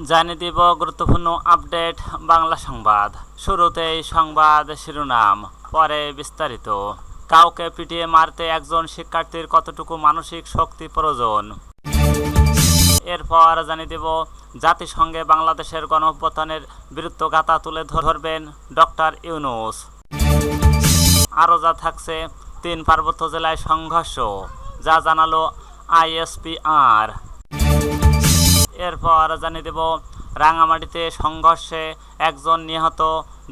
জানিয়ে দিব গুরুত্বপূর্ণ আপডেট বাংলা সংবাদ। শুরুতেই সংবাদ শিরোনাম, পরে বিস্তারিত। কাউকে পিটিয়ে মারতে একজন শিক্ষার্থীর কতটুকু মানসিক শক্তি প্রয়োজন। এরপর জানিয়ে দেব জাতিসংঘে বাংলাদেশের গণঅভ্যুত্থানের বীরত্বগাথা তুলে ধরবেন ডক্টর ইউনূস। আরও যা থাকছে, 3 পার্বত্য জেলায় সংঘর্ষ, যা জানালো আইএসপিআর। এরপর জানিয়ে দেব রাঙামাটিতে সংঘর্ষে একজন নিহত,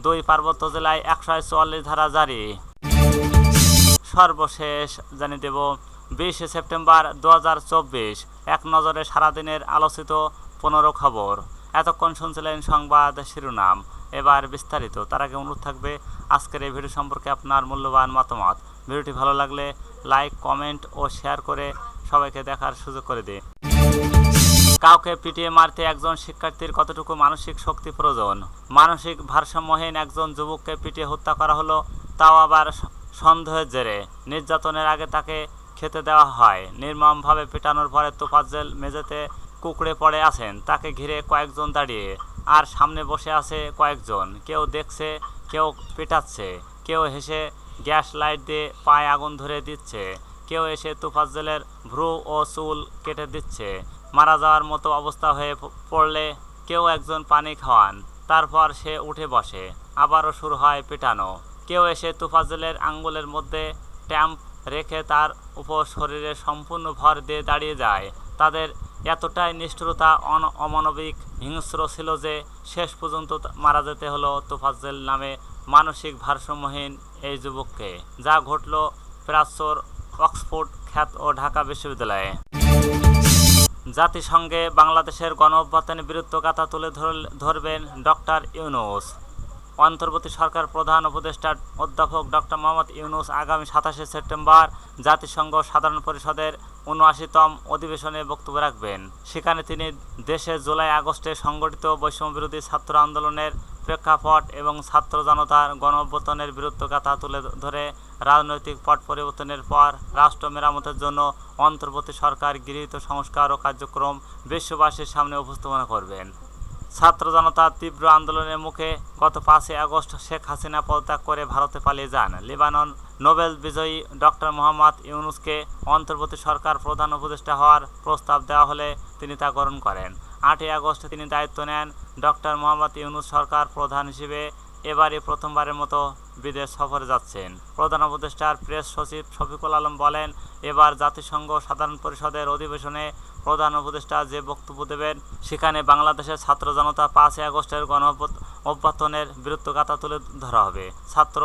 2 পার্বত্য জেলায় 144 ধারা জারি। সর্বশেষ জানিয়ে দেব 20 সেপ্টেম্বর 2024 এক নজরে সারাদিনের আলোচিত 15 খবর। এতক্ষণ শুনছিলেন সংবাদ শিরোনাম, এবার বিস্তারিত। তার আগে অনুরোধ থাকবে আজকের এই ভিডিও সম্পর্কে আপনার মূল্যবান মতামত। ভিডিওটি ভালো লাগলে লাইক, কমেন্ট ও শেয়ার করে সবাইকে দেখার সুযোগ করে দিন। কাউকে পিটিয়ে মারতে একজন শিক্ষার্থীর কতটুকু মানসিক শক্তি প্রয়োজন। মানসিক ভারসাম্যহীন একজন যুবককে পিটিয়ে হত্যা করা হলো, তাও আবার সন্দেহের জেরে। নির্যাতনের আগে তাকে খেতে দেওয়া হয়। নির্মমভাবে পিটানোর পরে তোফাজ্জল মেঝেতে কুঁকড়ে পড়ে আছেন। তাকে ঘিরে কয়েকজন দাঁড়িয়ে, আর সামনে বসে আছে কয়েকজন। কেউ দেখছে, কেউ পিটাচ্ছে, কেউ হেসে গ্যাস লাইট দিয়ে পায়ে আগুন ধরে দিচ্ছে, কেউ এসে তোফাজ্জলের ভ্রু ও চুল কেটে দিচ্ছে। মারা যাওয়ার মতো অবস্থা হয়ে পড়লে কেউ একজন পানি খাওয়ান, তারপর সে উঠে বসে। আবারও শুরু হয় পিটানো। কেউ এসে তোফাজ্জলের আঙ্গুলের মধ্যে ট্যাম্প রেখে তার উপর শরীরে সম্পূর্ণ ভর দিয়ে দাঁড়িয়ে যায়। তাদের এতটাই নিষ্ঠুরতা, অমানবিক, হিংস্র ছিল যে শেষ পর্যন্ত মারা যেতে হলো তোফাজ্জল নামে মানসিক ভারসাম্যহীন এই যুবককে। যা ঘটল প্রাচ্যর অক্সফোর্ড খ্যাত ও ঢাকা বিশ্ববিদ্যালয়ে। জাতিসংঘে বাংলাদেশের গণঅভ্যুত্থানের বীরত্বগাথা তুলে ধরবেন ডক্টর ইউনূস। অন্তর্বর্তী সরকার প্রধান উপদেষ্টা অধ্যাপক ডক্টর মোহাম্মদ ইউনূস আগামী 27 সেপ্টেম্বর জাতিসংঘ সাধারণ পরিষদের 79তম অধিবেশনে বক্তব্য রাখবেন। সেখানে তিনি দেশে জুলাই আগস্টে সংগঠিত বৈষম্যবিরোধী ছাত্র আন্দোলনের প্রেক্ষাপট এবং ছাত্র জনতার গণঅভ্যুত্থানের বীরত্বগাথা তুলে ধরে রাজনৈতিক পট পরিবর্তনের পর রাষ্ট্র মেরামতের জন্য অন্তর্বর্তী সরকার গৃহীত সংস্কার ও কার্যক্রম বিশ্ববাসীর সামনে উপস্থাপনা করবেন। ছাত্র জনতার তীব্র আন্দোলনের মুখে গত 5 আগস্ট শেখ হাসিনা পদত্যাগ করে ভারতে পালিয়ে যান। লেবানন নোবেল বিজয়ী ডক্টর মোহাম্মদ ইউনূসকে অন্তর্বর্তী সরকার প্রধান উপদেষ্টা হওয়ার প্রস্তাব দেওয়া হলে তিনি তা গ্রহণ করেন। 8 আগস্ট তিনি দায়িত্ব নেন। ডক্টর মোহাম্মদ ইউনূস সরকার প্রধান হিসেবে এবারই প্রথমবারের মতো বিদেশ সফরে যাচ্ছেন। প্রধান উপদেষ্টার প্রেস সচিব শফিকুল আলম বলেন, এবার জাতিসংঘ সাধারণ পরিষদের অধিবেশনে প্রধান উপদেষ্টা যে বক্তব্য দেবেন, সেখানে বাংলাদেশের ছাত্র জনতা 5 আগস্টের গণঅভ্যুত্থানের বীরত্বগাথা তুলে ধরা হবে। ছাত্র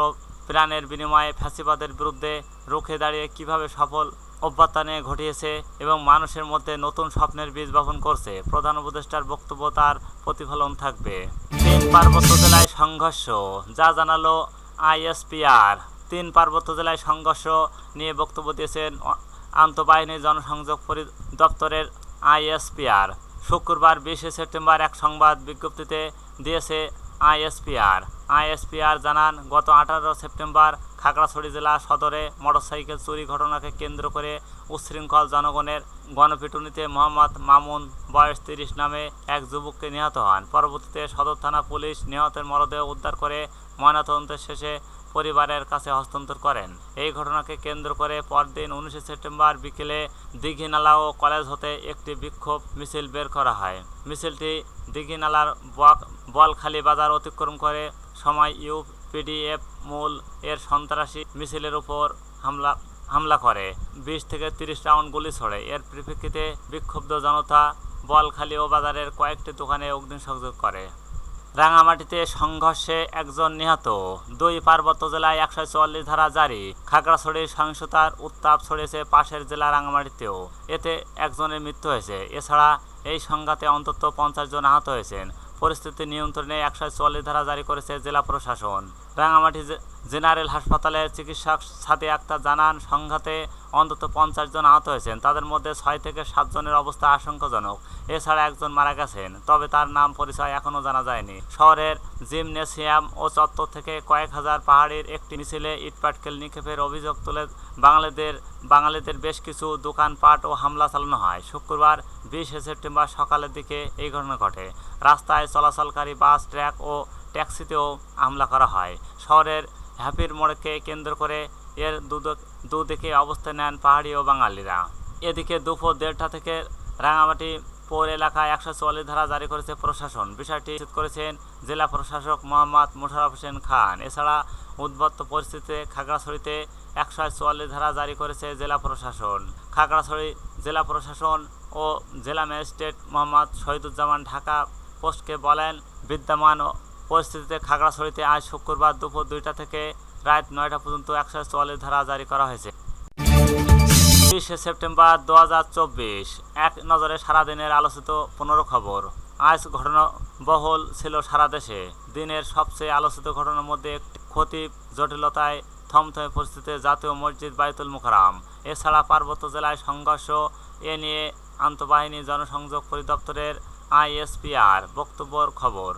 প্রাণের বিনিময়ে ফ্যাসিবাদের বিরুদ্ধে রুখে দাঁড়িয়ে কীভাবে সফল অভ্যুত্থানে ঘটিয়েছে এবং মানুষের মধ্যে নতুন স্বপ্নের বীজ বপন করছে। প্রধান উপদেষ্টার বক্তব্য তার প্রতিফলন থাকবে। 3 পার্বত্য জেলায় সংঘর্ষ, যা জানালো আইএসপিআর। 3 পার্বত্য জেলায় সংঘর্ষ নিয়ে বক্তব্য দিয়েছেন আন্তঃবাহিনী জনসংযোগ দপ্তরের আইএসপিআর। শুক্রবার 20 সেপ্টেম্বর এক সংবাদ বিজ্ঞপ্তিতে দিয়েছে আইএসপিআর জানান, গত 18 সেপ্টেম্বর খাগড়াছড়ি জেলা সদরে মোটরসাইকেল চুরি ঘটনাকে কেন্দ্র করে উচ্ছৃঙ্খল জনগণের গণপিটুনিতে মোহাম্মদ মামুন বয়স 30 নামে এক যুবককে নিহত হন। পরবর্তীতে সদর থানা পুলিশ নিহতের মরদেহ উদ্ধার করে ময়নাতদন্তের শেষে পরিবারের কাছে হস্তান্তর করেন। এই ঘটনাকে কেন্দ্র করে পরদিন 19 সেপ্টেম্বর বিকেলে দীঘিনালা ও কলেজ হতে একটি বিক্ষোভ মিছিল বের করা হয়। মিছিলটি দীঘিনালার বলখালি বাজার অতিক্রম করে সময় ইউপিডিএফ মূল এর সন্ত্রাসী মিছিলের উপর হামলা করে 20 থেকে 30 রাউন্ড গুলি ছোড়ে। এর পরিপ্রেক্ষিতে বিক্ষুব্ধ জনতা বলখালি ও বাজারের কয়েকটি দোকানে অগ্নিসংযোগ করে। রাঙামাটিতে সংঘর্ষে একজন নিহত, 2 পার্বত্য জেলায় 144 ধারা জারি। খাগড়াছড়ির সহিংসতার উত্তাপ ছড়িয়েছে পাশের জেলা রাঙামাটিতেও। এতে একজনের মৃত্যু হয়েছে। এছাড়া এই সংঘাতে অন্তত 50 জন আহত হয়েছেন। পরিস্থিতি নিয়ন্ত্রণে 144 ধারা জারি করেছে জেলা প্রশাসন। জেনারেল হাসপাতালের চিকিৎসক সাদি আক্তার জানান, সংঘাতে অন্তত 50 জন আহত হয়েছেন। তাদের মধ্যে 6 থেকে 7 জনের অবস্থা আশঙ্কাজনক। এছাড়া একজন মারা গেছেন, তবে তার নাম পরিচয় এখনও জানা যায়নি। শহরের জিমনেসিয়াম ও চত্বর থেকে কয়েক হাজার পাহাড়ির একটি মিছিলে ইটপাটকেল নিক্ষেপের অভিযোগ তুলে বাঙালিদের বেশ কিছু দোকানপাট ও হামলা চালানো হয়। শুক্রবার 20 সেপ্টেম্বর সকালের দিকে এই ঘটনা ঘটে। রাস্তায় চলাচলকারী বাস, ট্রাক ও ট্যাক্সিতেও হামলা করা হয়। শহরের হ্যাপির মোড়কে কেন্দ্র করে এর দুদিকে অবস্থান নেন পাহাড়ি ও বাঙালিরা। এদিকে দুপুর 1:30 থেকে রাঙামাটি পৌর এলাকায় 144 ধারা জারি করেছে প্রশাসন। বিষয়টি নিশ্চিত করেছেন জেলা প্রশাসক মোহাম্মদ মোশাররফ হোসেন খান। এছাড়া উদ্বত্ত পরিস্থিতিতে খাগড়াছড়িতে 144 ধারা জারি করেছে জেলা প্রশাসন। খাগড়াছড়ি জেলা প্রশাসন ও জেলা ম্যাজিস্ট্রেট মোহাম্মদ শহীদুজ্জামান ঢাকা পোস্টকে বলেন, বিদ্যমান পরিস্থিতিতে খাগড়াছড়িতে আজ শুক্রবার দুপুর 2টা থেকে রাত 9টা পর্যন্ত 144 ধারা জারি করা হয়েছে। 20 সেপ্টেম্বর 2024 এক নজরে সারাদিনের আলোচিত 15 খবর। আজ ঘটনাবহুল ছিল সারা দেশে। দিনের সবচেয়ে আলোচিত ঘটনার মধ্যে একটি খতিব জটিলতায় থমথমে পরিস্থিতিতে জাতীয় মসজিদ বাইতুল মুকাররম। এছাড়া পার্বত্য জেলায় সংঘর্ষ, এ নিয়ে আন্তঃবাহিনী জনসংযোগ পরিদপ্তরের ISPR বক্তব্যের খবর।